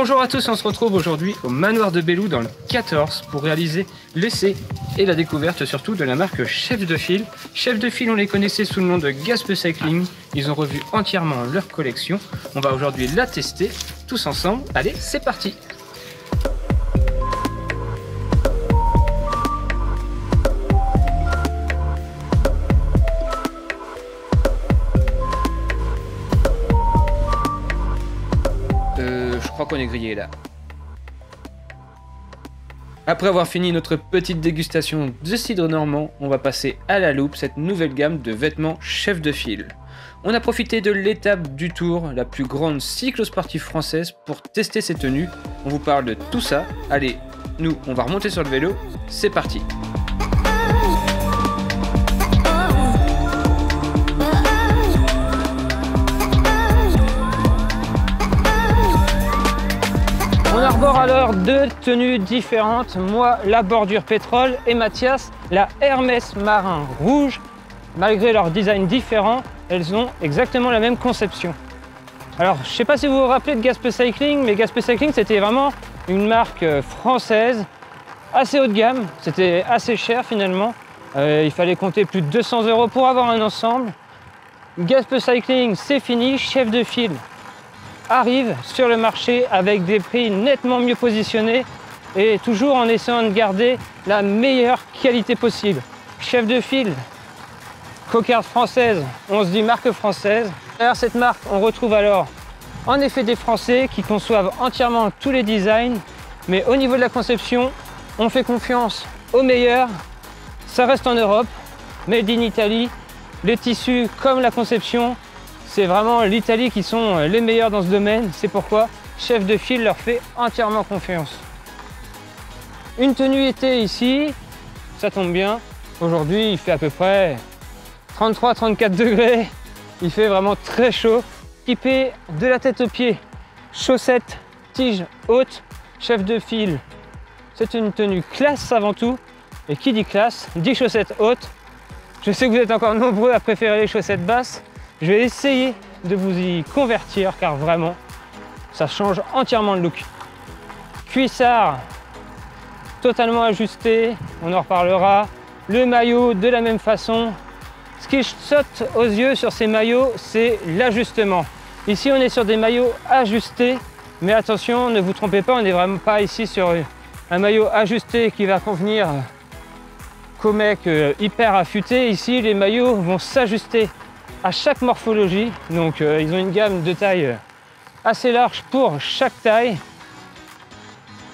Bonjour à tous, on se retrouve aujourd'hui au manoir de Belloux dans le 14 pour réaliser l'essai et la découverte surtout de la marque Chef de File. Chef de File, on les connaissait sous le nom de Gaspe Cycling. Ils ont revu entièrement leur collection. On va aujourd'hui la tester tous ensemble. Allez, c'est parti! Je crois qu'on est grillé là. Après avoir fini notre petite dégustation de cidre normand, on va passer à la loupe cette nouvelle gamme de vêtements Chef de File. On a profité de l'étape du Tour, la plus grande cyclosportive française, pour tester ces tenues. On vous parle de tout ça. Allez, nous, on va remonter sur le vélo. C'est parti! On arbore alors deux tenues différentes, moi la bordure pétrole et Mathias la Hermès marin rouge. Malgré leur design différent, elles ont exactement la même conception. Alors je ne sais pas si vous vous rappelez de Gaspe Cycling, mais Gaspe Cycling c'était vraiment une marque française assez haut de gamme, c'était assez cher finalement. Il fallait compter plus de 200 € pour avoir un ensemble. Gaspe Cycling c'est fini, Chef de File arrive sur le marché avec des prix nettement mieux positionnés et toujours en essayant de garder la meilleure qualité possible. Chef de File, cocarde française, on se dit marque française. Derrière cette marque, on retrouve alors en effet des Français qui conçoivent entièrement tous les designs, mais au niveau de la conception, on fait confiance aux meilleurs. Ça reste en Europe, made in Italy, les tissus comme la conception. C'est vraiment l'Italie qui sont les meilleurs dans ce domaine, c'est pourquoi Chef de File leur fait entièrement confiance. Une tenue été ici, ça tombe bien. Aujourd'hui, il fait à peu près 33-34 degrés. Il fait vraiment très chaud. Équipé de la tête aux pieds, chaussettes, tiges hautes, Chef de File. C'est une tenue classe avant tout. Et qui dit classe, dit chaussettes hautes. Je sais que vous êtes encore nombreux à préférer les chaussettes basses. Je vais essayer de vous y convertir car vraiment, ça change entièrement le look. Cuissard totalement ajusté, on en reparlera. Le maillot de la même façon. Ce qui saute aux yeux sur ces maillots, c'est l'ajustement. Ici, on est sur des maillots ajustés, mais attention, ne vous trompez pas, on n'est vraiment pas ici sur un maillot ajusté qui va convenir qu'aux mecs hyper affûtés. Ici, les maillots vont s'ajuster à chaque morphologie, donc ils ont une gamme de taille assez large pour chaque taille.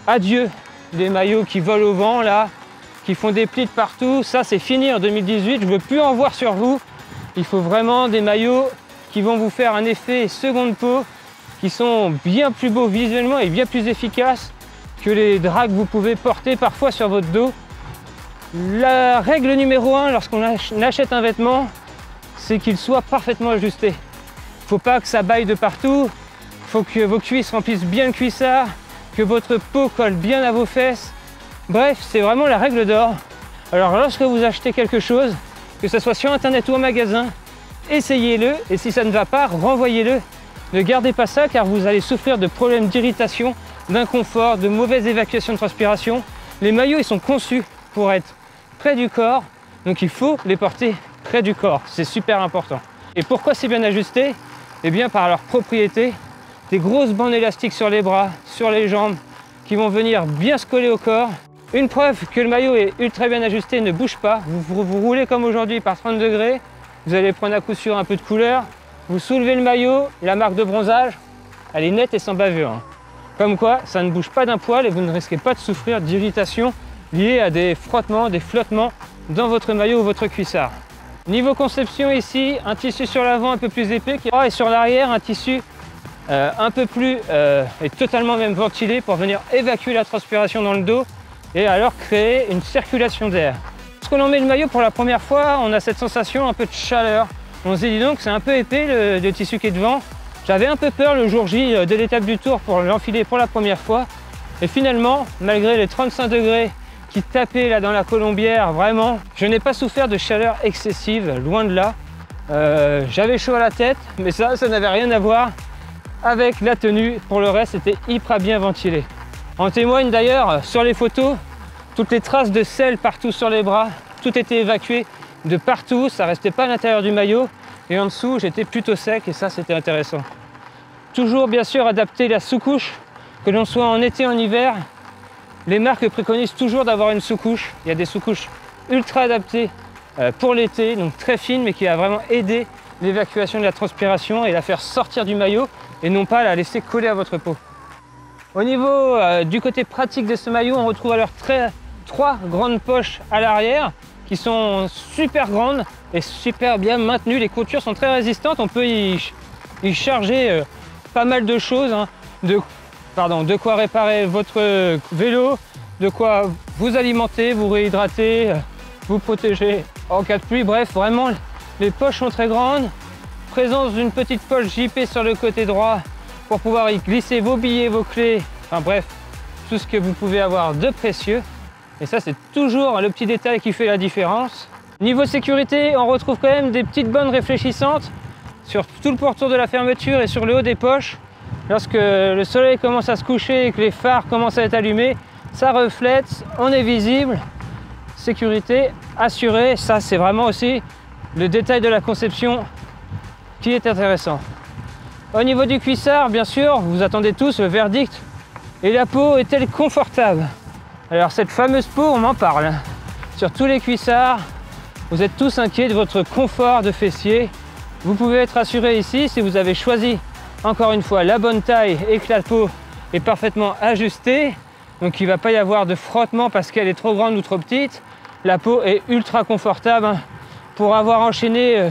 Adieu les maillots qui volent au vent là, qui font des plis de partout, ça c'est fini en 2018, je veux plus en voir sur vous. Il faut vraiment des maillots qui vont vous faire un effet seconde peau, qui sont bien plus beaux visuellement et bien plus efficaces que les draps que vous pouvez porter parfois sur votre dos. La règle numéro 1 lorsqu'on achète un vêtement, c'est qu'il soit parfaitement ajusté. Faut pas que ça baille de partout, faut que vos cuisses remplissent bien le cuissard, que votre peau colle bien à vos fesses. Bref, c'est vraiment la règle d'or. Alors lorsque vous achetez quelque chose, que ce soit sur internet ou en magasin, essayez-le et si ça ne va pas, renvoyez-le. Ne gardez pas ça car vous allez souffrir de problèmes d'irritation, d'inconfort, de mauvaise évacuation de transpiration. Les maillots, ils sont conçus pour être près du corps, donc il faut les porter près du corps, c'est super important. Et pourquoi c'est bien ajusté? Eh bien par leur propriété, des grosses bandes élastiques sur les bras, sur les jambes, qui vont venir bien se coller au corps. Une preuve que le maillot est ultra bien ajusté, ne bouge pas. Vous roulez comme aujourd'hui par 30 degrés, vous allez prendre à coup sûr un peu de couleur, vous soulevez le maillot, la marque de bronzage, elle est nette et sans bavure. Comme quoi, ça ne bouge pas d'un poil et vous ne risquez pas de souffrir d'irritation liée à des frottements, des flottements dans votre maillot ou votre cuissard. Niveau conception ici, un tissu sur l'avant un peu plus épais et sur l'arrière un tissu un peu plus et totalement même ventilé pour venir évacuer la transpiration dans le dos et alors créer une circulation d'air. Lorsqu'on en met le maillot pour la première fois, on a cette sensation un peu de chaleur. On se dit donc c'est un peu épais le tissu qui est devant. J'avais un peu peur le jour J de l'étape du Tour pour l'enfiler pour la première fois et finalement, malgré les 35 degrés qui tapait là dans la colombière, vraiment, je n'ai pas souffert de chaleur excessive, loin de là. J'avais chaud à la tête, mais ça n'avait rien à voir avec la tenue. Pour le reste, c'était hyper bien ventilé. En témoigne d'ailleurs sur les photos, toutes les traces de sel partout sur les bras, tout était évacué de partout, ça restait pas à l'intérieur du maillot. Et en dessous, j'étais plutôt sec et ça, c'était intéressant. Toujours bien sûr adapter la sous-couche, que l'on soit en été, en hiver. Les marques préconisent toujours d'avoir une sous-couche. Il y a des sous-couches ultra adaptées pour l'été, donc très fines, mais qui va vraiment aider l'évacuation de la transpiration et la faire sortir du maillot et non pas la laisser coller à votre peau. Au niveau du côté pratique de ce maillot, on retrouve alors trois grandes poches à l'arrière qui sont super grandes et super bien maintenues. Les coutures sont très résistantes, on peut y charger pas mal de choses, hein. De quoi réparer votre vélo, de quoi vous alimenter, vous réhydrater, vous protéger en cas de pluie. Bref, vraiment, les poches sont très grandes. Présence d'une petite poche JP sur le côté droit pour pouvoir y glisser vos billets, vos clés, enfin bref, tout ce que vous pouvez avoir de précieux. Et ça, c'est toujours le petit détail qui fait la différence. Niveau sécurité, on retrouve quand même des petites bandes réfléchissantes sur tout le pourtour de la fermeture et sur le haut des poches. Lorsque le soleil commence à se coucher et que les phares commencent à être allumés, ça reflète, on est visible. Sécurité assurée, ça c'est vraiment aussi le détail de la conception qui est intéressant. Au niveau du cuissard, bien sûr, vous attendez tous le verdict. Et la peau est-elle confortable? Alors cette fameuse peau, on m'en parle. Sur tous les cuissards, vous êtes tous inquiets de votre confort de fessier. Vous pouvez être assuré ici si vous avez choisi, encore une fois, la bonne taille et que la peau est parfaitement ajustée. Donc il ne va pas y avoir de frottement parce qu'elle est trop grande ou trop petite. La peau est ultra confortable. Pour avoir enchaîné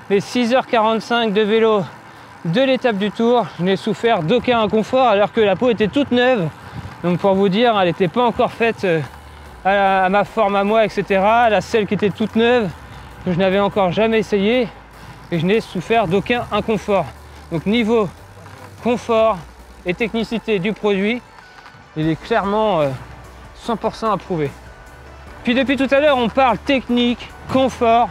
les 6h45 de vélo de l'étape du Tour, je n'ai souffert d'aucun inconfort alors que la peau était toute neuve. Donc pour vous dire, elle n'était pas encore faite à ma forme à moi, etc. La selle qui était toute neuve, que je n'avais encore jamais essayé, et je n'ai souffert d'aucun inconfort. Donc niveau confort et technicité du produit, il est clairement 100% approuvé. Puis depuis tout à l'heure, on parle technique, confort,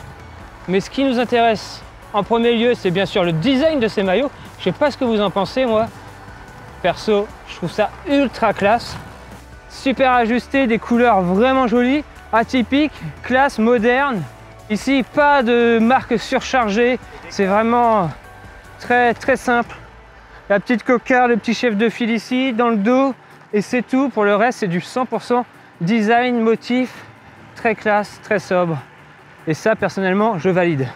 mais ce qui nous intéresse en premier lieu, c'est bien sûr le design de ces maillots. Je ne sais pas ce que vous en pensez, moi. Perso, je trouve ça ultra classe. Super ajusté, des couleurs vraiment jolies, atypiques, classe, moderne. Ici, pas de marque surchargée, c'est vraiment très simple. La petite cocarde, le petit chef de file ici, dans le dos, et c'est tout. Pour le reste, c'est du 100% design, motif, très classe, très sobre. Et ça, personnellement, je valide.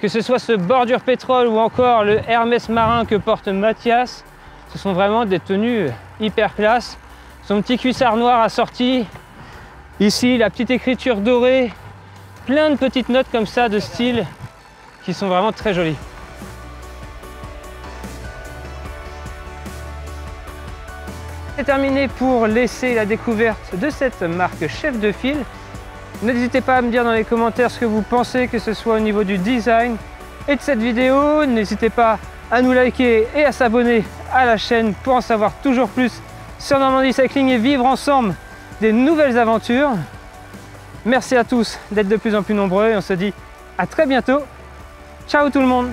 Que ce soit ce bordure pétrole ou encore le Hermès marin que porte Mathias, ce sont vraiment des tenues hyper classe. Son petit cuissard noir assorti. Ici, la petite écriture dorée. Plein de petites notes comme ça de style qui sont vraiment très jolies. C'est terminé pour laisser la découverte de cette marque chef de file. N'hésitez pas à me dire dans les commentaires ce que vous pensez, que ce soit au niveau du design et de cette vidéo. N'hésitez pas à nous liker et à s'abonner à la chaîne pour en savoir toujours plus sur Normandie Cycling et vivre ensemble des nouvelles aventures. Merci à tous d'être de plus en plus nombreux et on se dit à très bientôt. Ciao tout le monde!